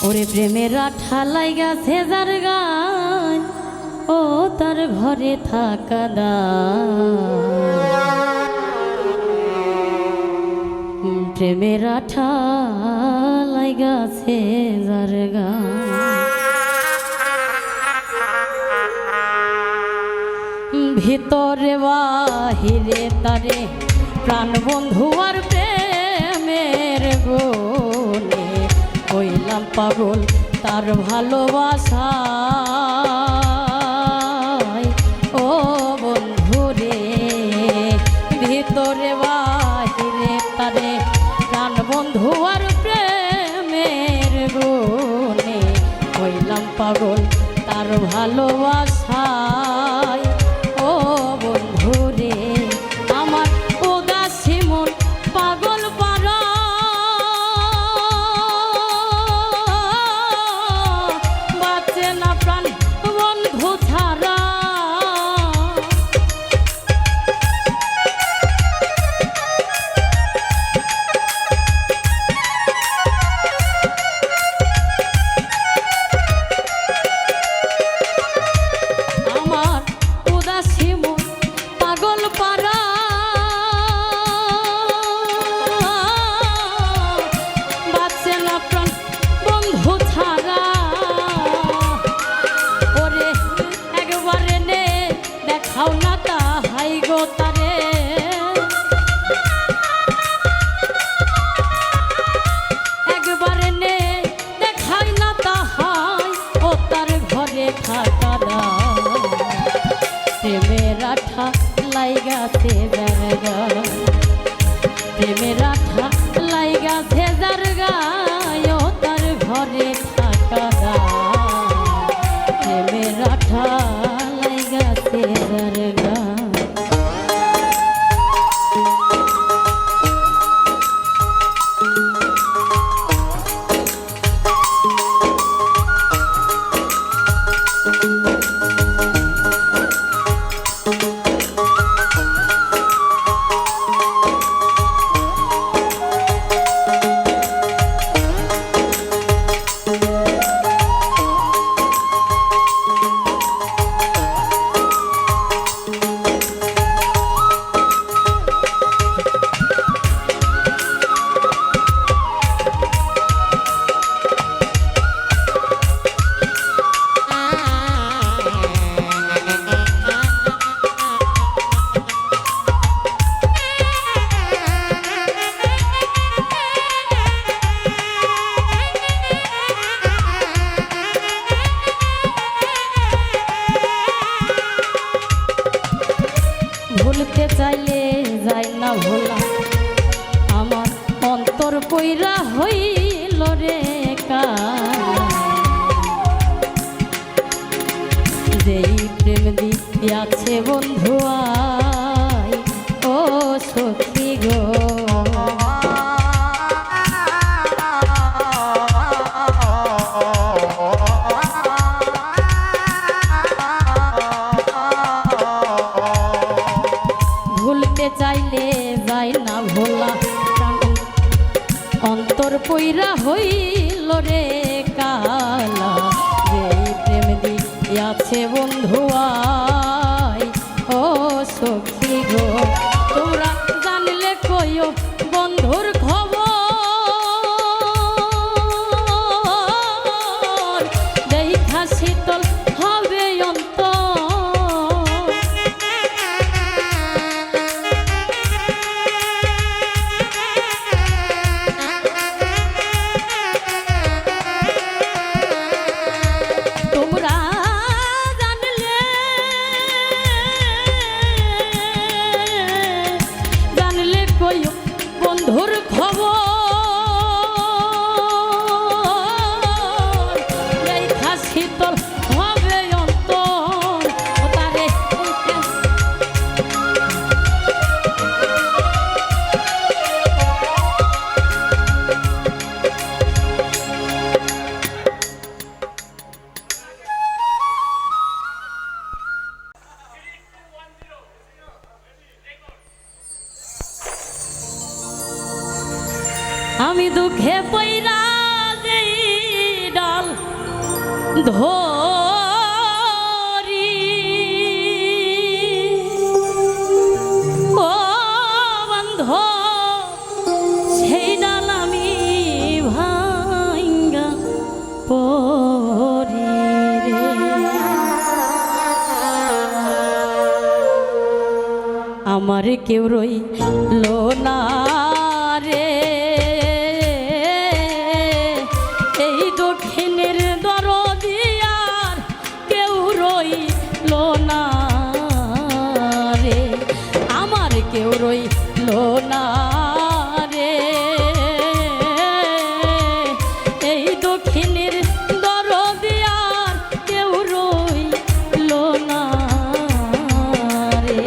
ওরে প্রেমের আঠা লাইগাছে যার গায় ও তার ঘরে থাকা প্রেমের আঠা লাইগাছে যার গায় ভিতরে বাহিরে তারে প্রাণ বন্ধু আর প্রেমের গুণে হইলাম পাগল তার ভালোবাসায় ও বন্ধু রে ভিতরে বাহিরে তারে প্রাণ বন্ধু আর প্রেমের গুণে হইলাম পাগল তার ভালোবাসায় ও বন্ধু রে আমার উদাসী মন পাগল পারা বাঁচে না প্রাণ বন্ধু ছাড়া আমার উদাসী মন পাগল পারা বাঁচে না প্রাণ বন্ধু ছাড়া ওরে একবারে নে দেখাও না তাহাই গো তারে একবারে নে দেখাই না তাহাই ও তার ঘরে থাকা প্রেমের আঠা লাইগাছে যার গায় প্রেমের আঠা লাইগাছে যার গায় ও তার ঘরে থাকা প্রেমের আঠা লাইগাছে যার গায় ভুলতে চাইলে যাই না ভোলা আমার অন্তর কইরা হইল রে যেই প্রেম দিয়াছে বন্ধু আয় ও সখী গো ভুলতে চাইলে যাই না ভোলা অন্তর পইরা হইল রে কালা যেই প্রেম দিয়াছে বন্ধু আয় ও সখী গো তোমরা জানলে কইও বন্ধুর খবর দেখা শীতল হবে অন্তর বন্ধুর খবর দেখা শীতল হবে অন্তর তারে আমি দুঃখে পইরা যেই ধরি ও বন্ধ সেই ডাল আমি ভাঙ্গা পরি রে। আমার কেউ রইল না রে এই দক্ষিণের দরদিয়ার কেউ রইল না রে আমার কেউ রইল না রে এই দক্ষিণের দরদিয়ার কেউ রইল না রে।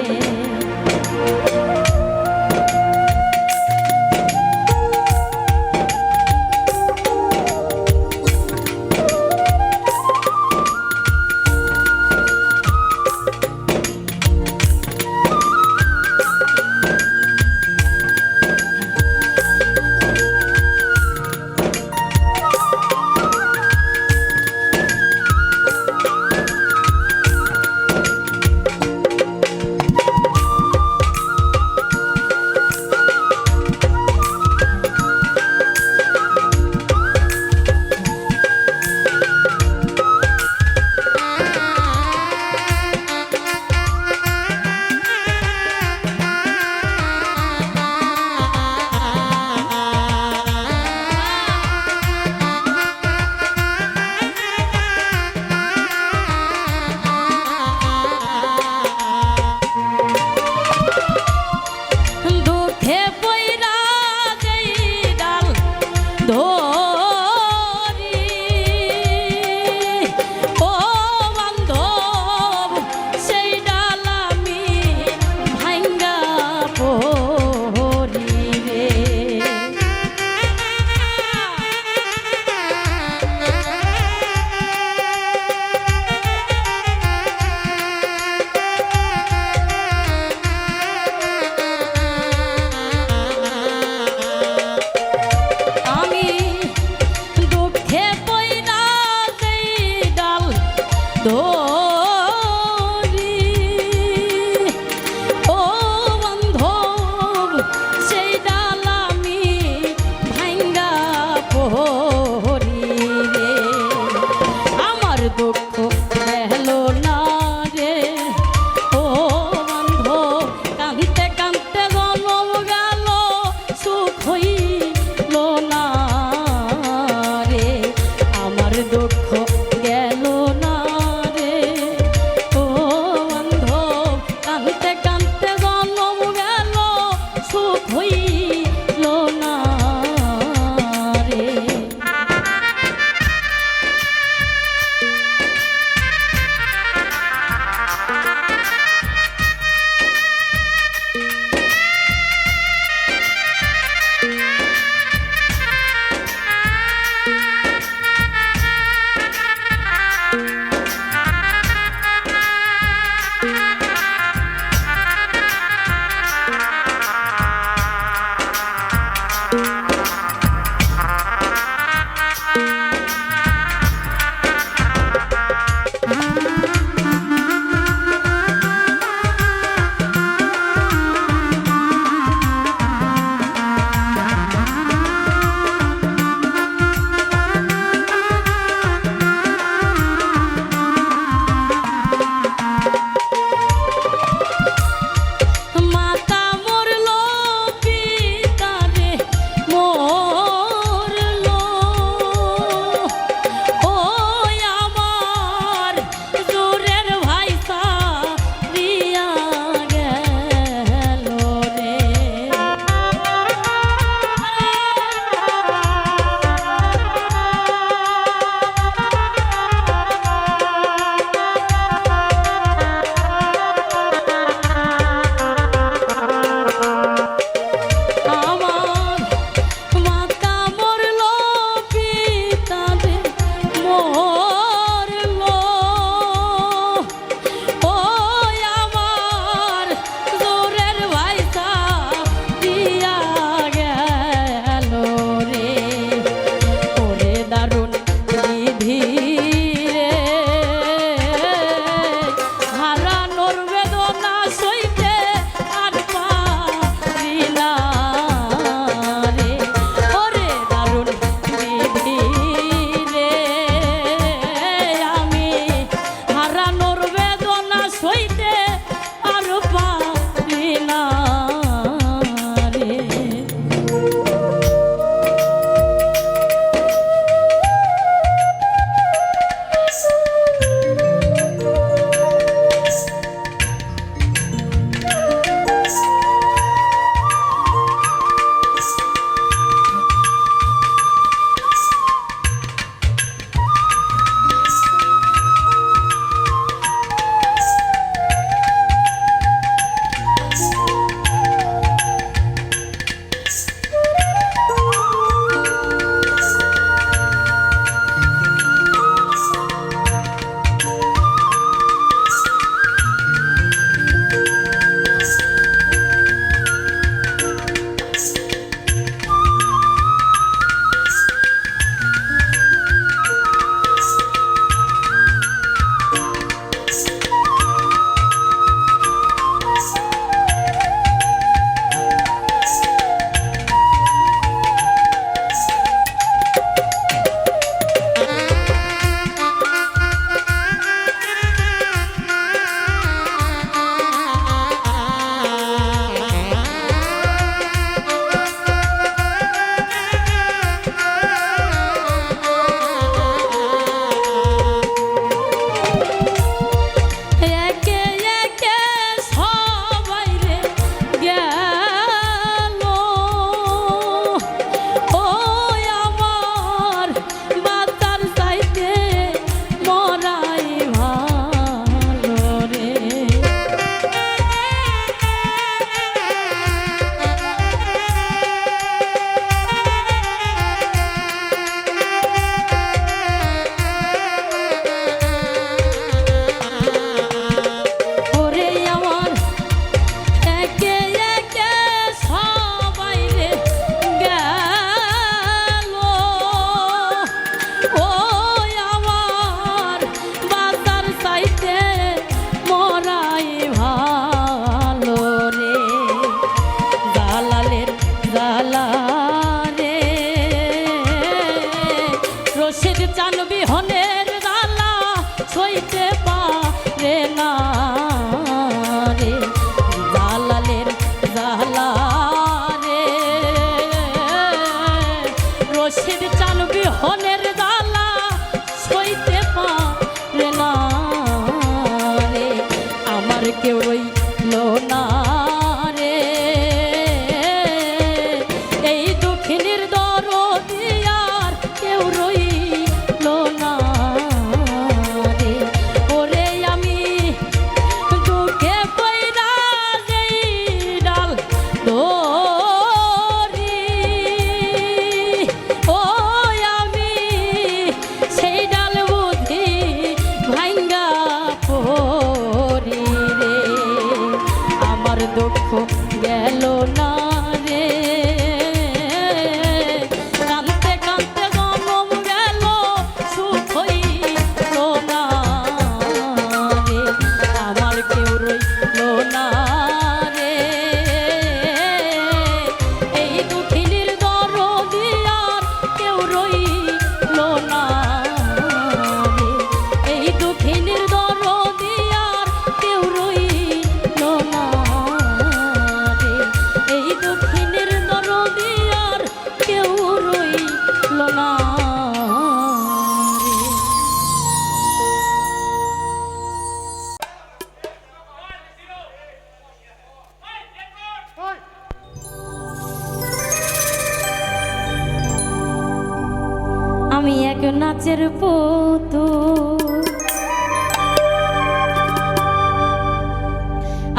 আমি এক নাচের পুতুল,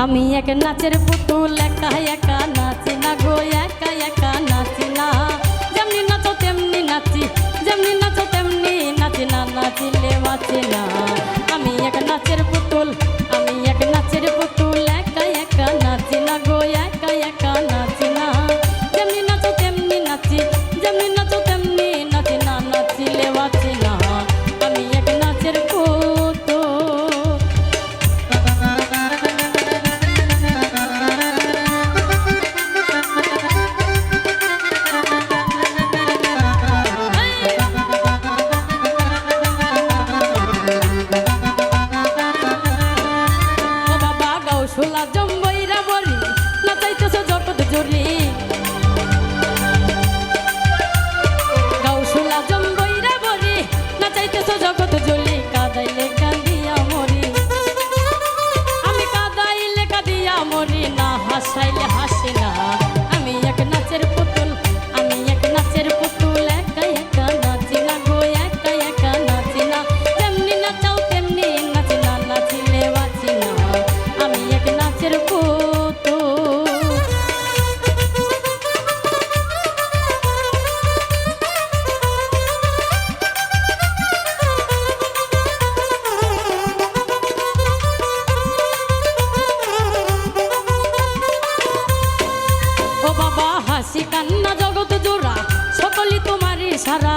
আমি এক নাচের পুতুল, একা একা নাচি না গো, একা একা নাচি না। যেমনি নাচো তেমনি নাচি, যেমনি নাচো তেমনি নাচি না, নাচিলে বাঁচি না। আমি এক নাচের পুতুল, আমি এক নাচের পুতুল, একা একা নাচি না গো, একা একা নাচি না। যেমনি নাচো তেমনি নাচি, যেমনি নাচো তেমনি নাচি না, নাচিলে বাঁচি না। আমি এক নাচের পুতুল। শোলা জম্বইরা বলি নাচাইতেছ জগৎ জুড়ি, গাউসুলা জম্বইরা বলি নাচাইতেছ জগৎ জুড়ি। কাদাইলে কাঁদিয়া মরি, আমি কাদাইলে কাঁদিয়া মরি না, হাসাইলে হাসি না। আমি এক নাচের পুতুল, আমি এক নাচের পুতুল, একা একা নাচি না গো, একা একা নাচি না। যেমনি নাচাও তেমনি নাচি না, নাচিলে বাঁচি না। আমি এক নাচের পুতুল। ও বাবা হাসি কান্না জগৎ জোড়া, সকলই তোমারই সারা।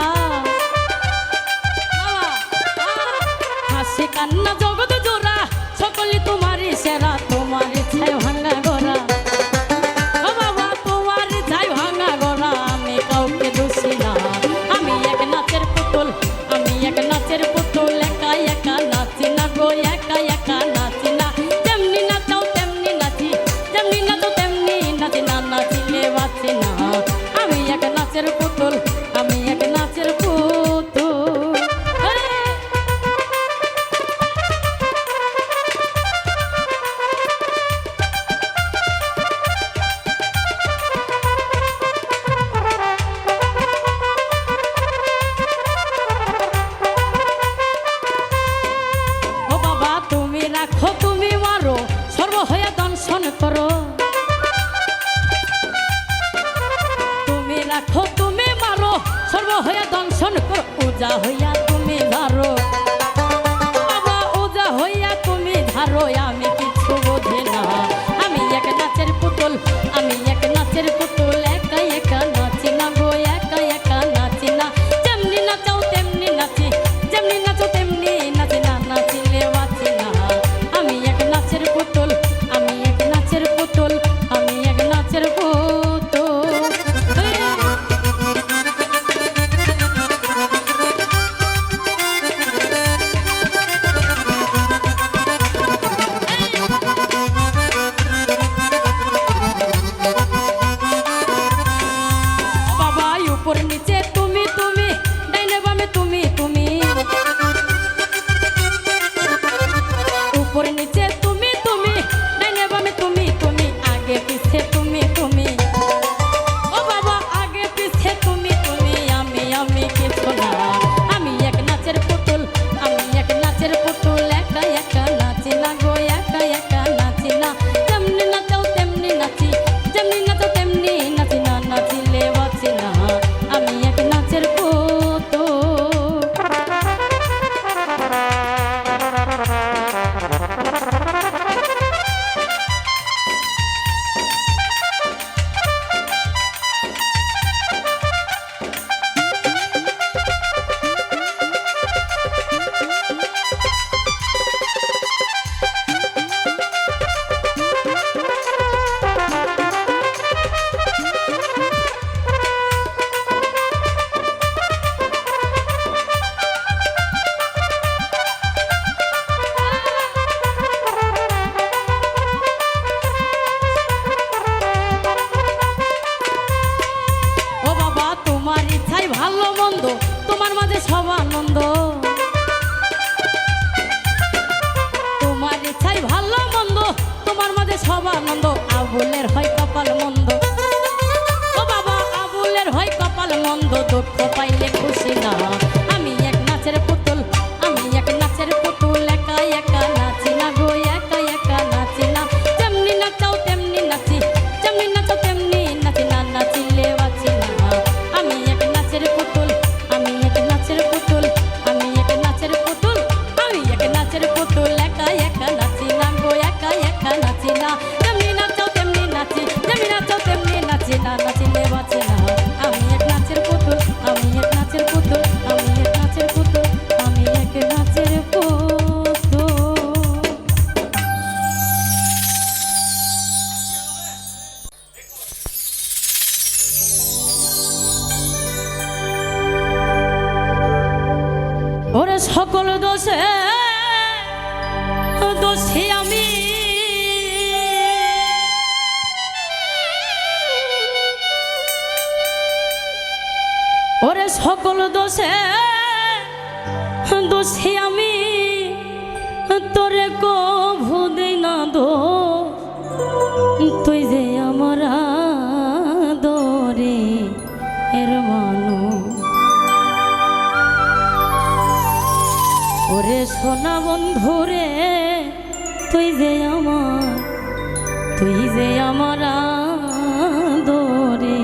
হাসি কান্না জগৎ জোড়া, সকলই তোমারই সেরা। তোমার ইচ্ছায় ভাঙা গড়া, ও বাবা তোমার ইচ্ছায় ভাঙা গড়া। আমি কাউকে দোষী না, আমি এক নাচের পুতুল, আমি এক নাচের পুতুল, একা একা নাচি না গো, একা একা নাচি না। যেমনি নাচাও তেমনি নাচি, যেমনি নাচো তেমনি নাচি না, নাচিলে বাঁচি না। আমি এক নাচের পুতুল, আমি এক নাচের পুতুল। ও বাবা তুমি রাখো তুমি মারো, সর্ব হইয়া দংশন করো। তুমি রাখো তুমি মারো, সর্ব হইয়া দংশন করো। উজা হইয়া তুমি ধারো, বাবা উজা হইয়া তুমি ধারো। আমি কিছু বোঝে না, আমি এক নাচের পুতুল, আমি এক নাচের পুতুল, একা একা নাচি না গো, একা একা নাচি না। যেমনি নাচাও তেমনি নাচি, যেমনি নাচো তেমনি নাচি না, নাচিলে বাঁচি না। আমি এক নাচের পুতুল, আমি এক নাচের পুতুল, আমি এক নাচের পুতুল। বাবা উপর নিচে তুমি তুমি, ডাইনে বামে তুমি তুমি, উপর নিচে তুমি তুমি, ডাইনে বামে তুমি তুমি, আগে পিছে তুমি তুমি। ও বাবা আগে পিছে তুমি তুমি, আমি কিছু না। আমি এক নাচের পুতুল, আমি এক নাচের পুতুল, একা একা নাচি না গো, একা একা নাচি না। যেমনি নাচাও তেমনি নাচি, যেমনি নাচো তেমনি নাচি না, নাচিলে বাঁচি না। আমি এক নাচের পুতুল। সব আনন্দ, আবুলের হয় কপাল মন্দ। ও বাবা আবুলের হয় কপাল মন্দ, দুঃখ পাইলে খুশি না। দোষী আমি, ওরে সকল দোষে দোষী আমি, তোরে কভু দেই না দোষ, তুই যে আমার আদরে এর মানুষ। ওরে সোনা বন্ধুরে, তুই যে আমার আদরে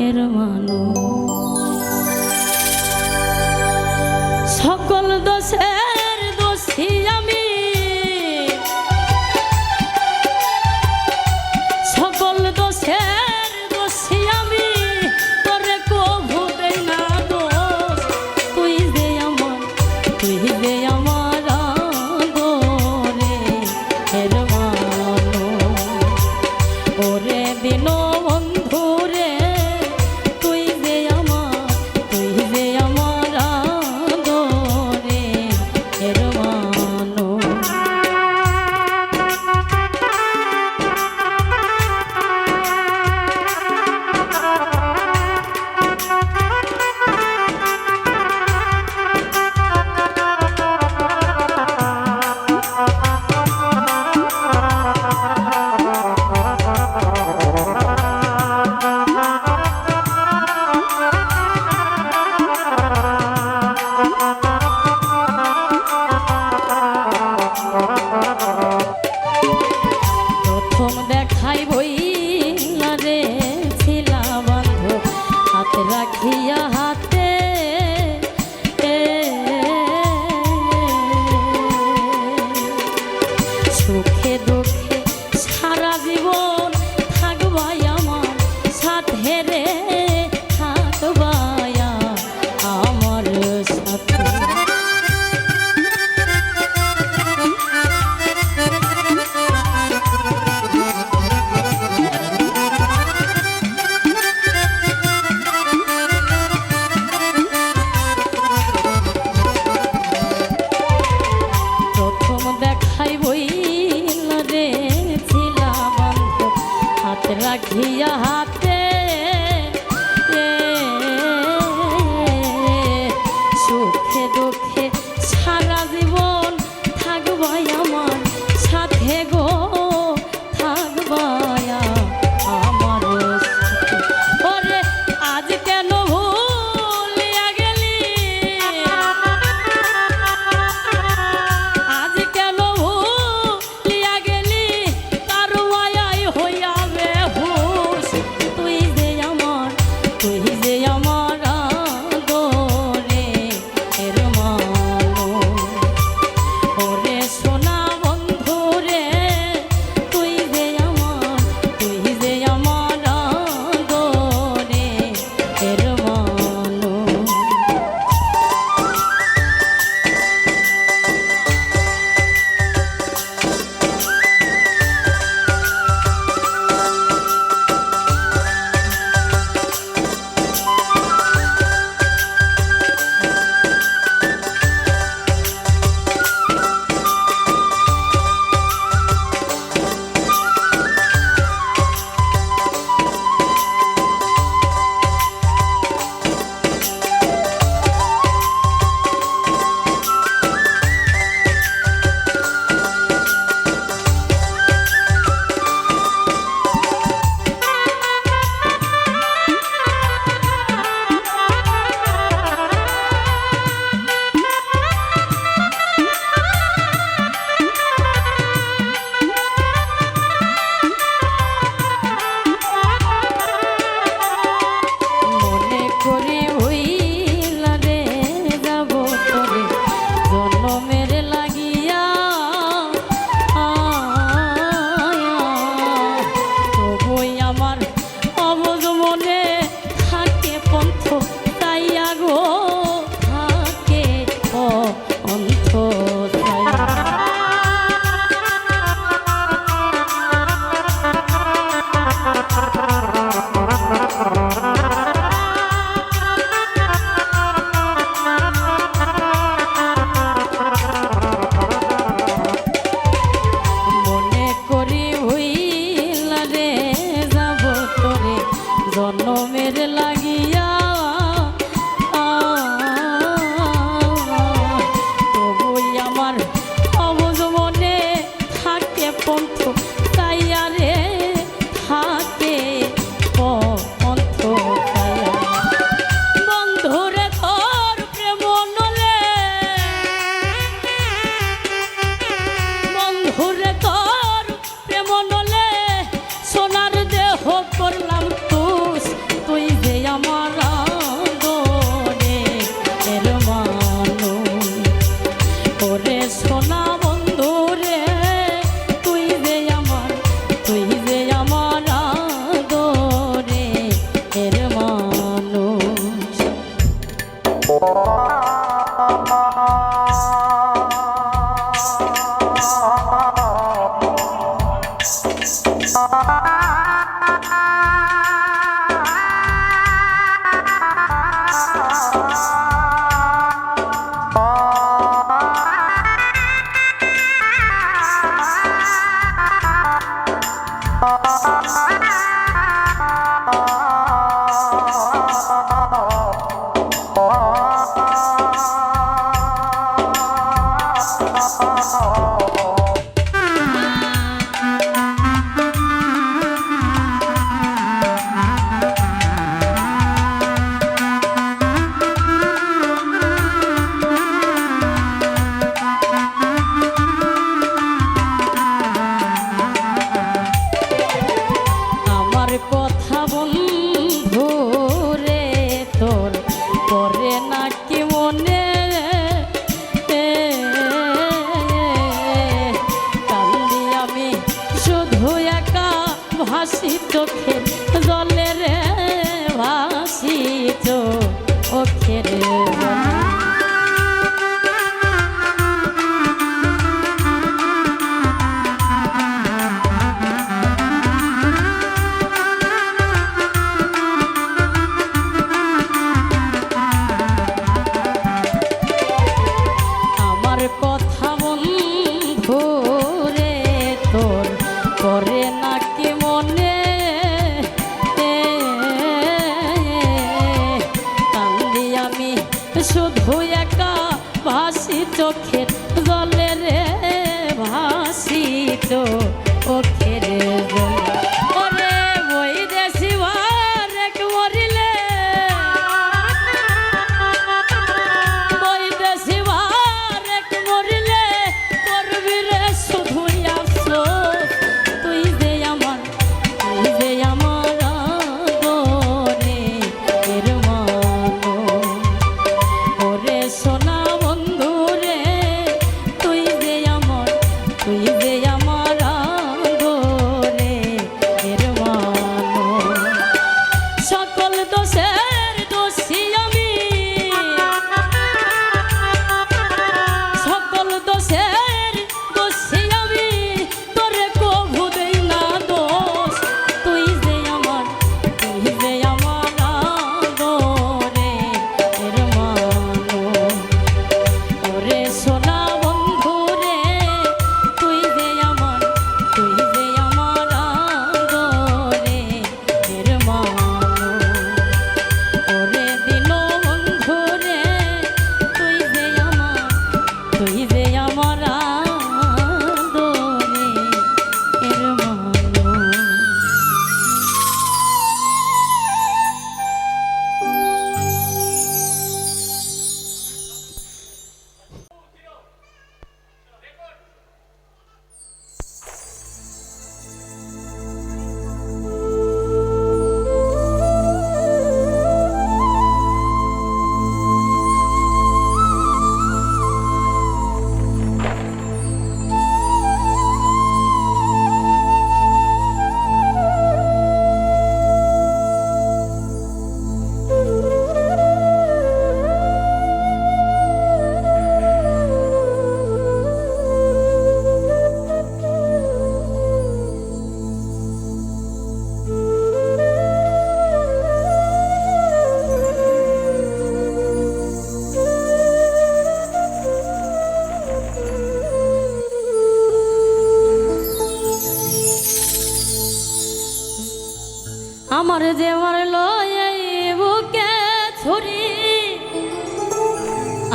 এর মানুষ। সকল দোষের দোষী আমি, সকল দোষের দোষী আমি, তোরে কভু দেই না দোষ, তুই যে আমার আদরে এর মানুষ। ওরে বিনো বন্ধুরে, তুই যে আমার আদরে এর মানুষ। প্রথম দেখাই বইলা রে ছিলা বান্ধব, হাত রাখিয়া হাতে, সুখে দুঃখে সারা জীবন থাকবাই আমার সাথে রে, থাকবাই আমার সাথে। প্রেমের লাগিয়া তবুই আমার অবুঝ মনে থাকে পন্থ তাইয়া রে থাকে পন্থ তাইয়া বন্ধুরে তোর প্রেম নলে বন্ধুরে তোর প্রেম নলে সোনার দেহ করলাম তুষ তুই যে আমার আদরে এর মানুষ ওরে সোনা বন্ধুরে তুই যে আমার আদরে এর মানুষ আমার কথা বন্ধু রে তোর পরে নাকি মনে কান্দি আমি শুধু একা ভাসি চোখের জলে রে ভাসি চোখের জলে কথা বন্ধু রে তোর করে নাকি মনে কান্দি আমি শুধু একা ভাসি চোখের জলে রে ভাসি চোখের জলে ওরে বই দেশি এক মরিলে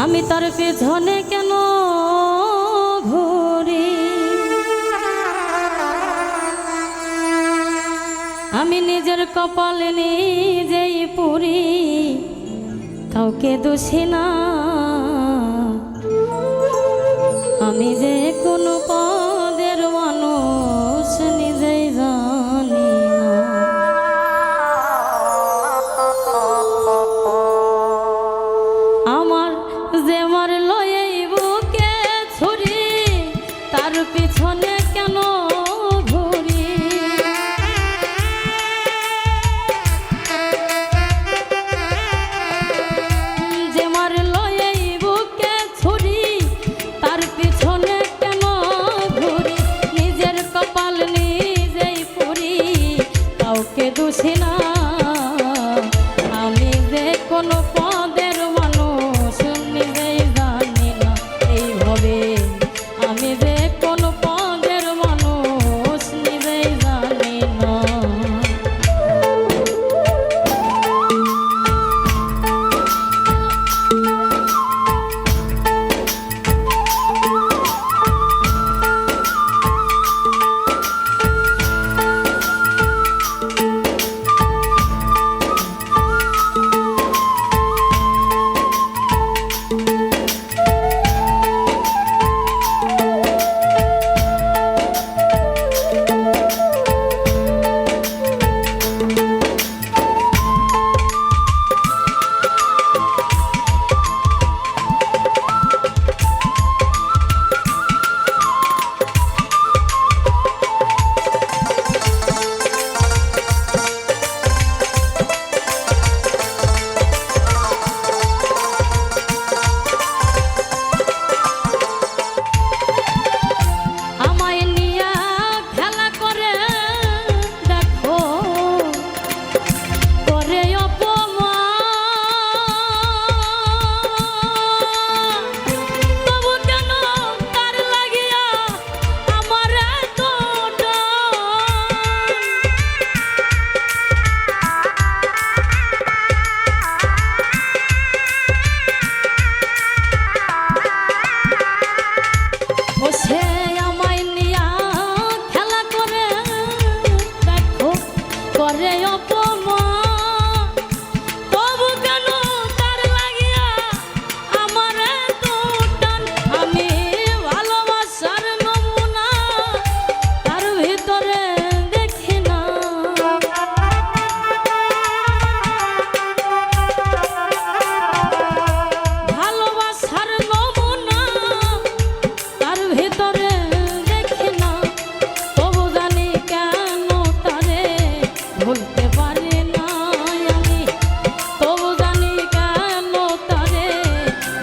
আমি তার পেছনে কেন ঘুরি, আমি নিজের কপালে নিজেই পুরি, কাউকে দোষী না। আমি যে কোনো পদের মানুষ নিজেই জানি না। আমার যে মারল এই বুকে ছুরি, তার পিছনে কেন ঘুরি, যে মারল এই বুকে ছুরি, তার পিছনে কেন ঘুরি, নিজের কপাল নিজেই পুরি, কাউকে দোষী না। আমি যে কোনো পদের মানুষ নিজেই জানি না, এইভাবে আমি যে কোনো পদের মানুষ নিজেই জানি না।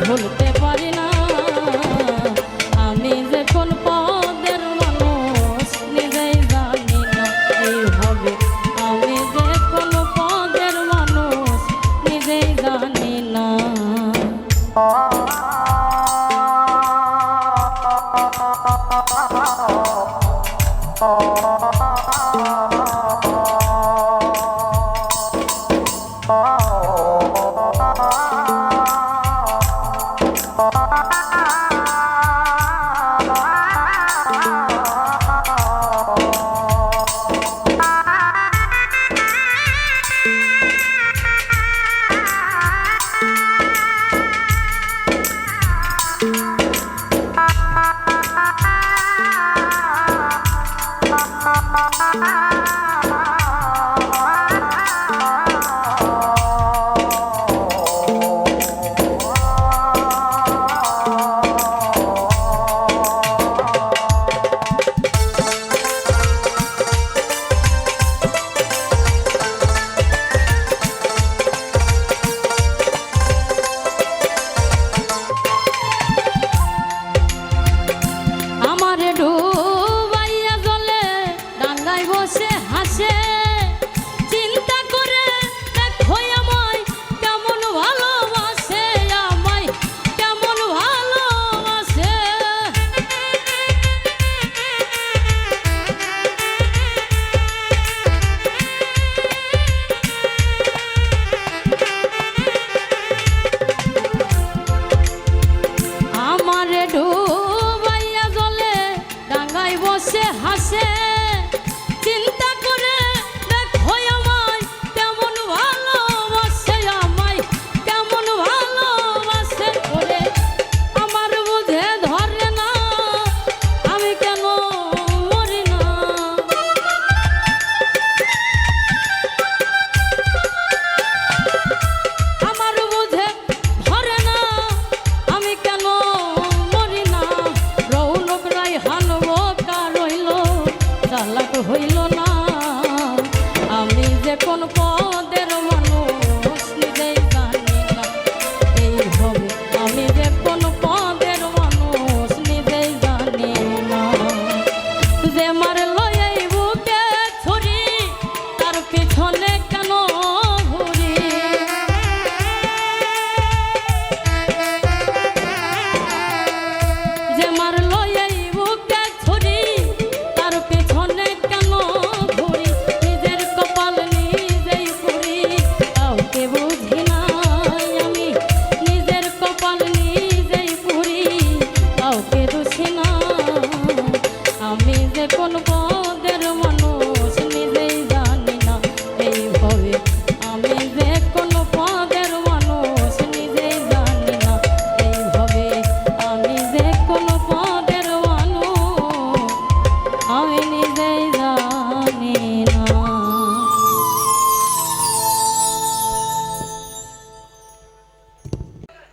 ভুলতে পারি না, আমি যে কোন পদের মানুষ নিজেই জানি না, এইভাবে আমি যে কোন পদের মানুষ নিজেই জানি না।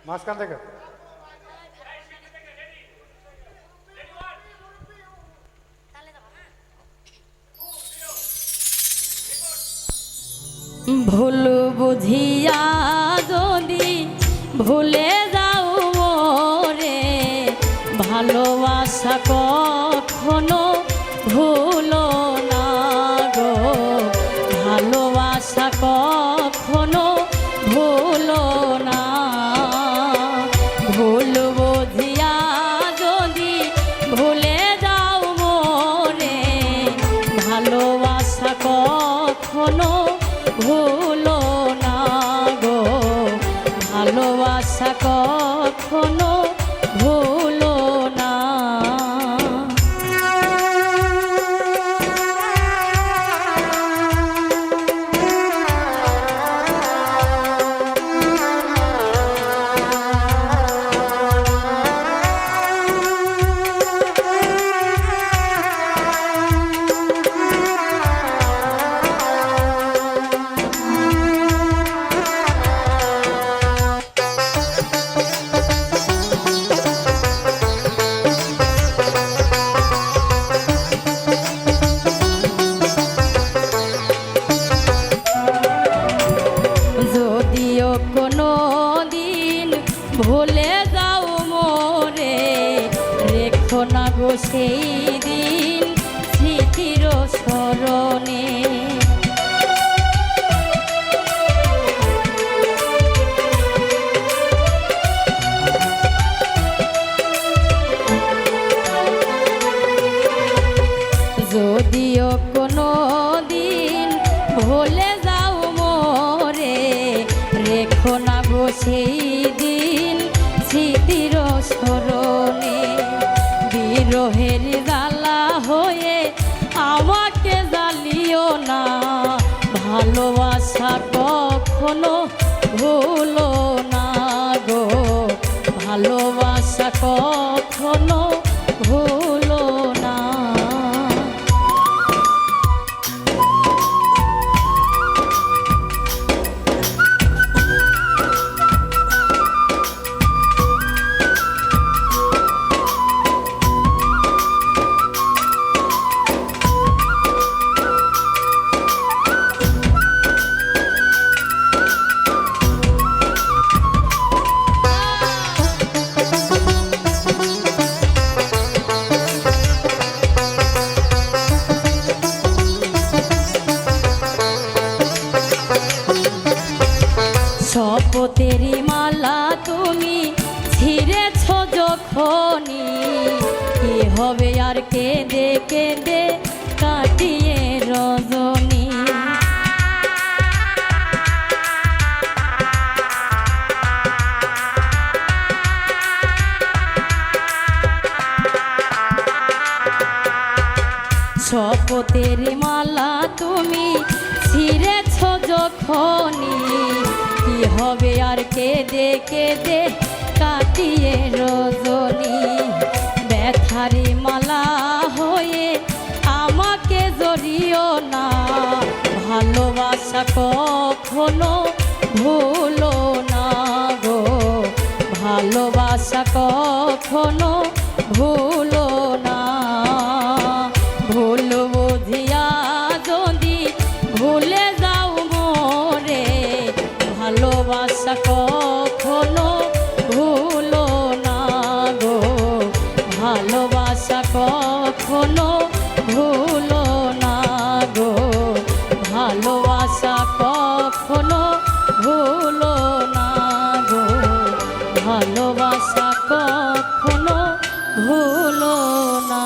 মাঝখান থেকে ভুল বুঝিয়া যদি ভুলে যাও রে, ভালোবাসা কখনো ভুলো না গো, ভালোবাসা কখনো ভুলো না। ভুল বুঝিয়া যদি ভুলে যাও মোরে, ভালোবাসা কখনো ভুলো না গো, ভালোবাসা কখনো ভুলো না। যদিও কোনো দিন ভুলে যাও মোরে, রেখো না গো সেই দিন স্মৃতির স্মরণে। যদিও কোনো দিন ভুলে যাও মোরে, রেখো না গো সেই দিন স্মৃতির স্মরণে। বিরহের জ্বালা হয়ে আমাকে জ্বালিও না, ভালোবাসা কখনো ভুলো না গো, ভালোবাসা কখনো ভুলো না। শপথেরই মালা তুমি ছিঁড়েছ যখনই, কি হবে আর কেঁদে কেঁদে কাটিয়ে রজনী। শপথেরই মালা তুমি ছিঁড়েছ যখনই, কি হবে আর কেঁদে কেঁদে কাটিয়ে রজনী। ব্যথারি মালা হয়ে আমাকে জড়িও না, ভালোবাসা কখনো ভুলো না গো, ভালোবাসা কখনো ভুলো না। ভুল বুঝিয়া যদি ভুলে যাও মোরে, ভালোবাসা কখনো ভুলো না গো, ভালোবাসা কখনো ভুলো না গো, ভালোবাসা কখনো ভুলো না গো, ভালোবাসা কখনো ভুলো না।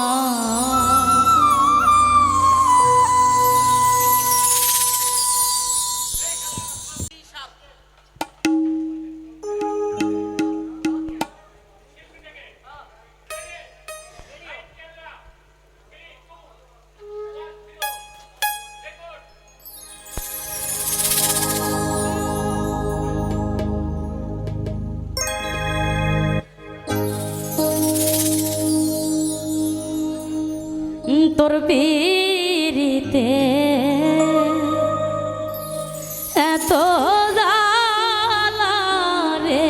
তোর পিরিতে এত জ্বালা রে,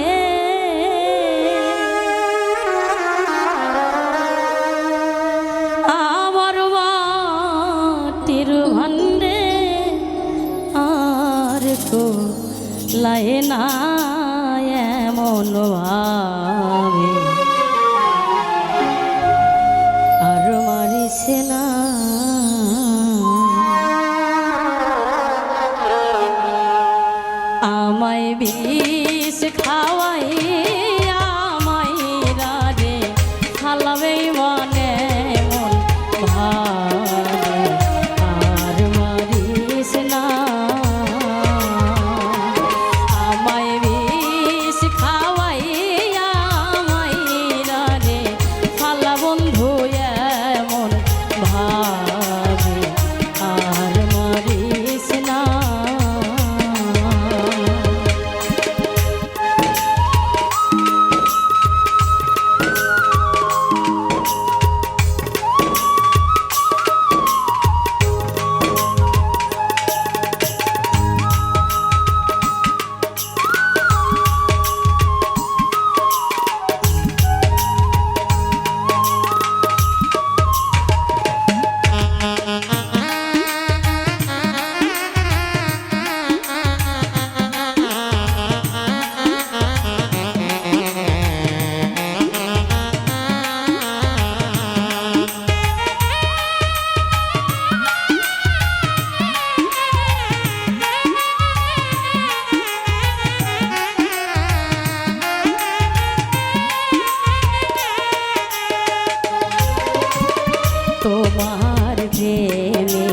একলাই না এমন ভাবে আর মারিছে না আমায় বিষ খাওয়াই আমায় রারে খালাবে মনে মন ভাবে আর মারিস না আমায় বিষ খাওয়াই আমায় রারে খালা বন্ধু এমন ভাবে আর মারিস না তোমার প্রেমে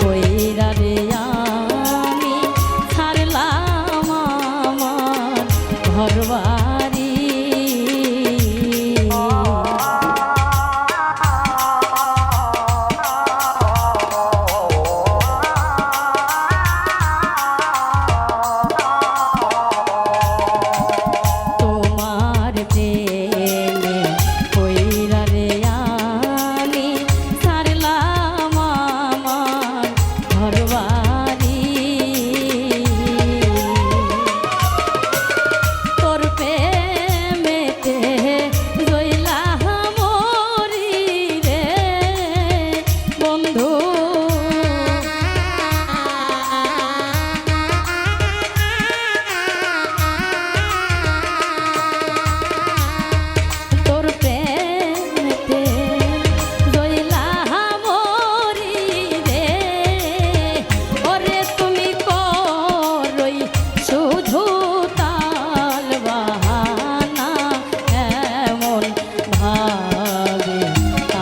কইরা রে আমি ছাড়লাম আমার ঘরবাড়ি তোমার প্রেমে কইরা রে আমি ছাড়লাম আমার ঘরবাড়ি তোর প্রেমেতে রইলা মরি রে বন্ধু তোর প্রেমেতে রইলা মরি রে ওরে তুমি করই শুধু তাল বাহানা এমন ভাবে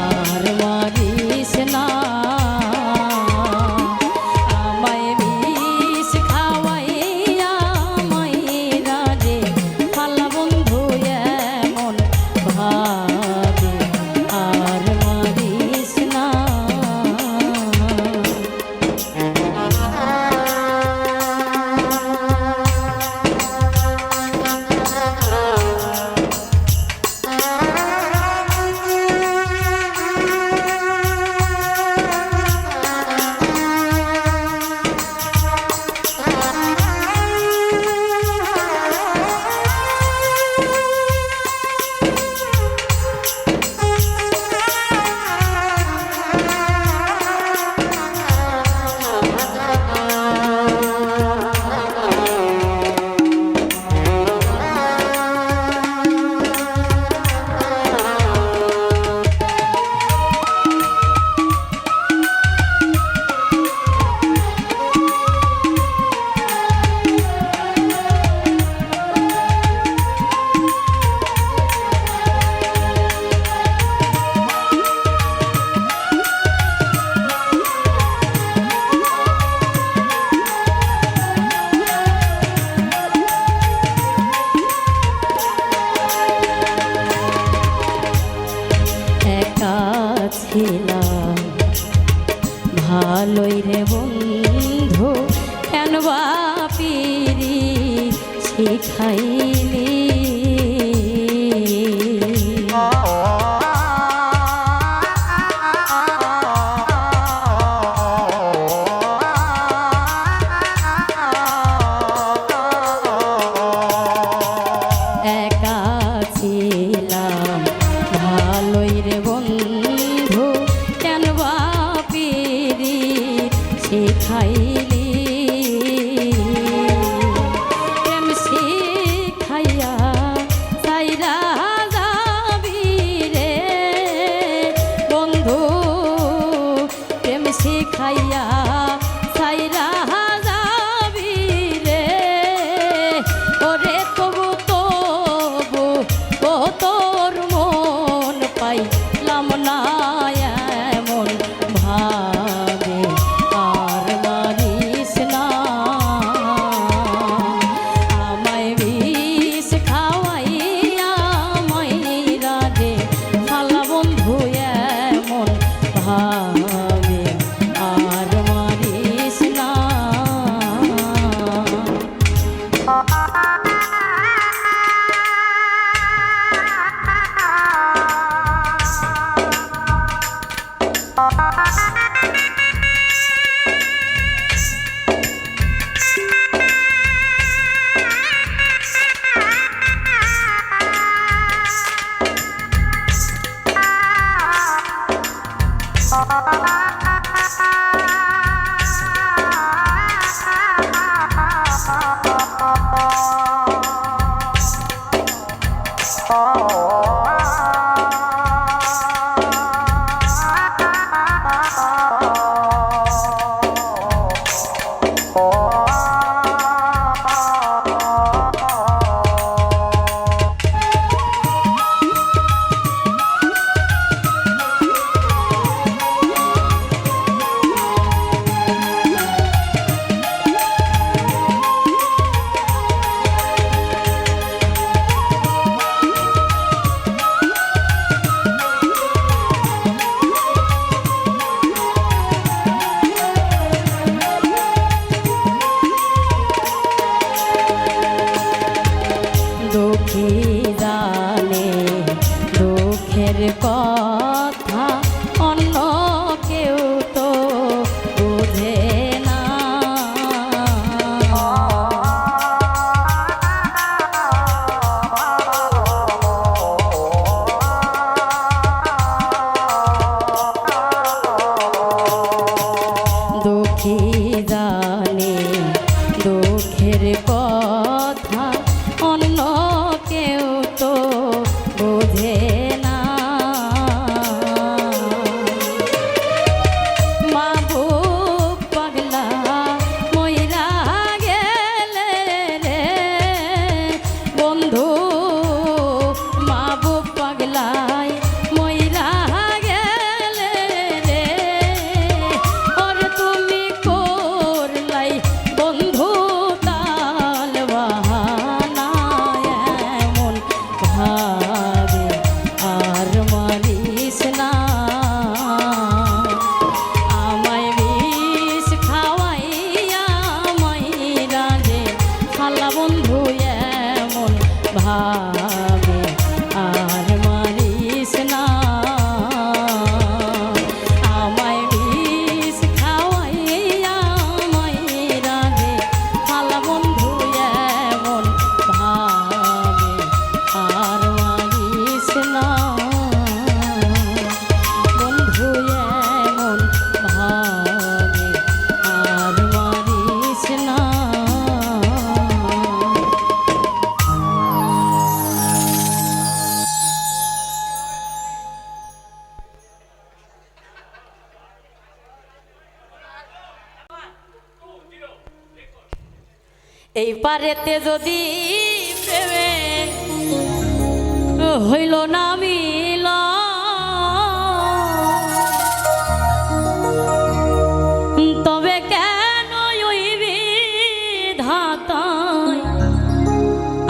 আর মারিস না আমায় বিষ খাওয়াই আমায় রারে খালা বন্ধু এমন ভাবে আর মারিস না একা ছিলাম ভালোই রে বন্ধু কেন বা পিরি শিখাইলি একা ছিলাম ভালোই রে বন্ধু কেন বা পিরি শিখাইলি দুঃখী জানে দুঃখের কথা অন্য কেউ তো বুঝে না। দুঃখী জানে দুঃখের কথা অন্য কেউ তো বোঝে না। মা বুক পাগলা মইরা গেলে রে বন্ধু, মা বুক পাগলায় মইরা গেলে রে। ওর তুমি করলাই বন্ধু তাল বাহানা, এমন ভাবে আর মারিস না। আমায় বিষ খাওয়াইয়া মাইরা রে খালা বন্ধু, এমন ভাবে আর মারিস না। আমায় বিষ খাওয়াইয়া মাইরা রে খালা বন্ধু, এমন ভাবে আর মারিস না। বন্ধু এমন ভাবে আর মারিস না। এই পারেতে যদি প্রেমে হইল না মিল, তবে কেন ওই বিধাতায়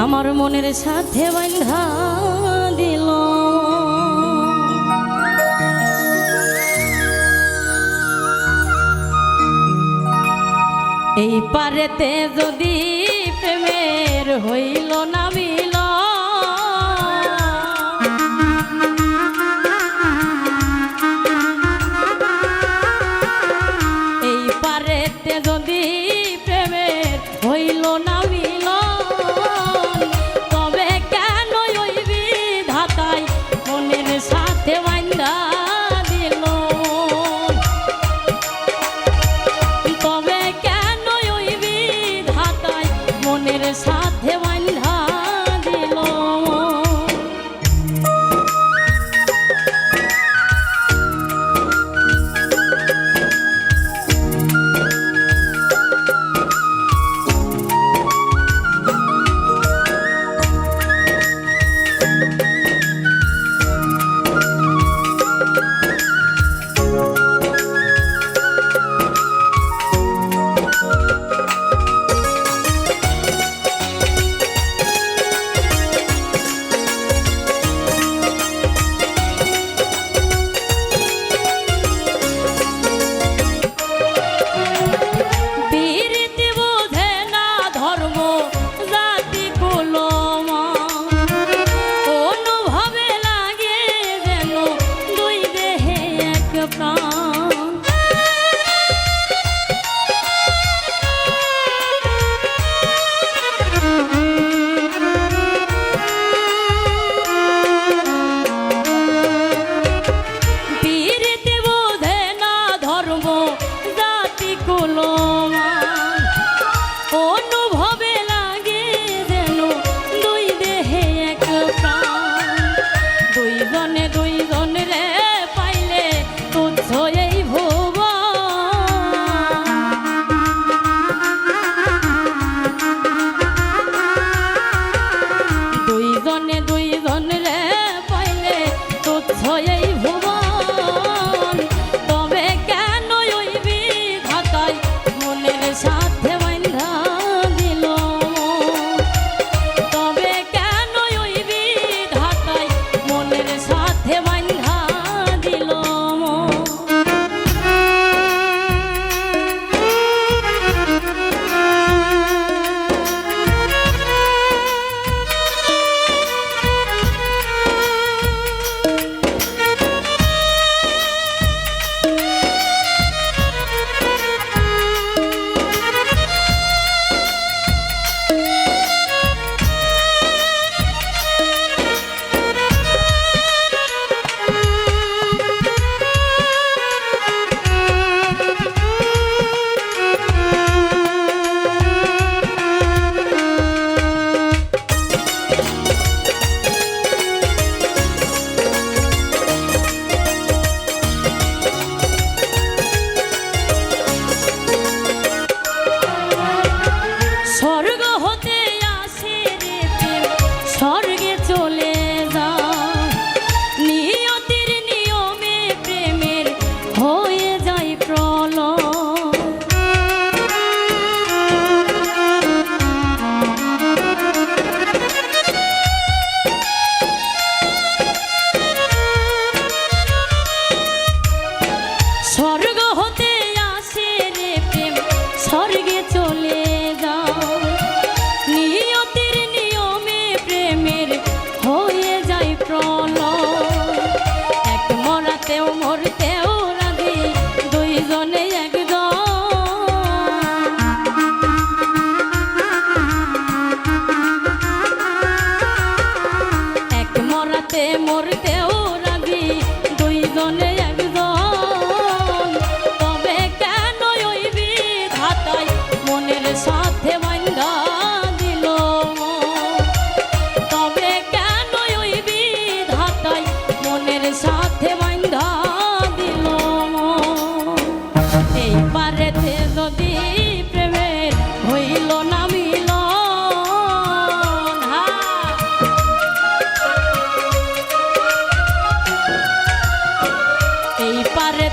আমার মনের সাথে বাঁধা দিল। এই পারেতে যদি প্রেমের হইল না মিল, এই পারেতে যদি প্রেমের হইল না মিল, তবে কেন ওই বিধাতায় মনের সাথে বাঁধা দিল। তবে কেন ওই বিধাতায় মনের সাথে বাঁধা দিল।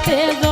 তেজ